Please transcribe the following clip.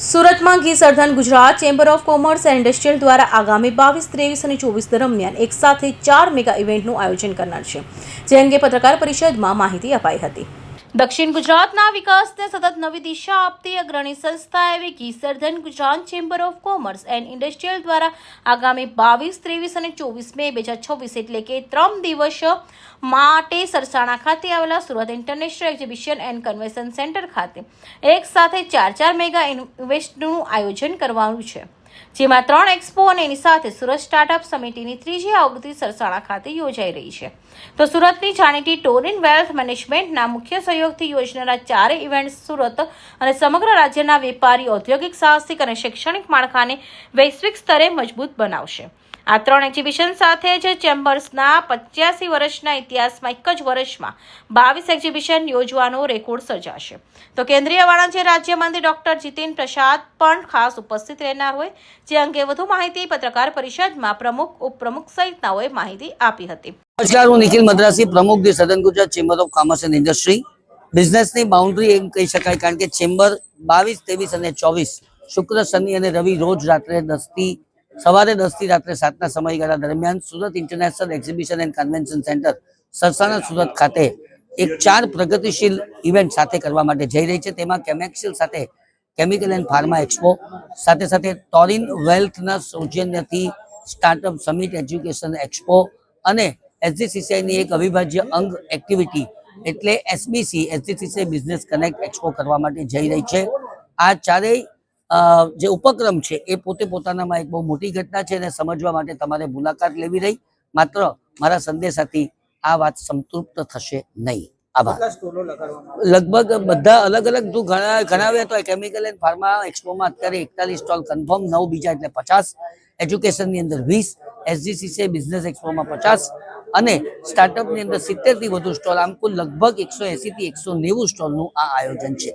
સુરતમાં the southern Gujarat chamber of commerce and industrial દ્વારા આગામી 22, 23 અને 24 દરમિયાન એક સાથે 4 મેગા ઇવેન્ટનું આયોજન કરનાર છે, જે અંગે પત્રકાર પરિષદમાં માહિતી અપાઈ હતી। દક્ષિણ ગુજરાતના વિકાસને સતત નવી દિશા આપતી અગ્રણી સંસ્થા એવી the southern Gujarat chamber of commerce and industrial દ્વારા આગામી 22, 23 અને 24 મે 2026 એટલે કે 3 દિવસ માટે સરસાણા ખાતે આવેલા Surat international exhibition and convention centre ખાતે એક સાથે 4 મેગા ઇવેન્ટનું આયોજન કરવાનું છે, જેમાં 3 એક્સપો અને એની સાથે સુરત સ્ટાર્ટઅપ સમિતિની 3જી આવૃત્તિ સરસાણા ખાતે યોજાઈ રહી છે। તો સુરતની જાણીતી ટોરિન વેલ્થ મેનેજમેન્ટના મુખ્ય સહયોગથી યોજનારા 4 ઇવેન્ટ સુરત અને સમગ્ર રાજ્યના વેપારી, ઔદ્યોગિક, સાહસિક અને શૈક્ષણિક માળખાને વૈશ્વિક સ્તરે મજબૂત બનાવશે। આ 3 એક્ઝિબિશન સાથે જ ચેમ્બર્સના 85 વર્ષના ઇતિહાસમાં એક જ વર્ષમાં 22 એક્ઝિબિશન યોજવાનો રેકોર્ડ સર્જાશે। તો કેન્દ્રીય વાણિજ્ય રાજ્યમંત્રી ડોક્ટર જીતેન્દ્ર પ્રસાદ પણ ખાસ ઉપસ્થિત રહેનાર હોય, જે અંગે વધુ માહિતી પત્રકાર પરિષદમાં પ્રમુખ, ઉપપ્રમુખ સહિતનાઓએ માહિતી આપી હતી। નમસ્કાર, હું નિખિલ મદ્રાસી, પ્રમુખ the southern Gujarat chamber of commerce and industry. બિઝનેસની બાઉન્ડ્રી એમ કહી શકાય, કારણ કે ચેમ્બર 22, 23 અને 24 શુક્ર, શનિ અને રવિ રોજ સવારે 10 થી રાત્રે 7ના સમયગાળા દરમિયાન Surat international exhibition and convention centre Sarsana Surat ખાતે એક 4 પ્રગતિશીલ ઇવેન્ટ સાથે કરવા માટે જઈ રહી છે। તેમાં કેમેક્સિલ સાથે કેમિકલ એન્ડ ફાર્મા એક્સપો, સાથે સાથે ટોરિન વેલ્થના સૌજન્યથી સ્ટાર્ટઅપ સમિટ એજ્યુકેશન એક્સપો અને એસજીસીસીઆઈની એક અવિભાજ્ય અંગ એક્ટિવિટી એટલે SBC SGCCI business connect expo કરવા માટે જઈ રહી છે। આ ચારેય જે ઉપક્રમ છે એ પોતે પોતાનામાં એક બહુ મોટી ઘટના છે અને સમજવા માટે તમારે મુલાકાત લેવી રહી। માત્ર મારા સંદેશાથી આ વાત સંતૃપ્ત થશે નહીં। આભાર। લગભગ બધા અલગ અલગ તું ગણાવે તો કેમિકલ એન્ડ ફાર્મા એક્સપોમાં અત્યારે 41 સ્ટોલ કન્ફર્મ, 9 બીજા એટલે 50, એજ્યુકેશનની અંદર 20, એસજીસીસીઆઈ બિઝનેસ એક્સપોમાં 50 અને સ્ટાર્ટઅપની અંદર 70 થી વધુ સ્ટોલ, આમ કુલ લગભગ 180 થી 190 સ્ટોલનું આ આયોજન છે।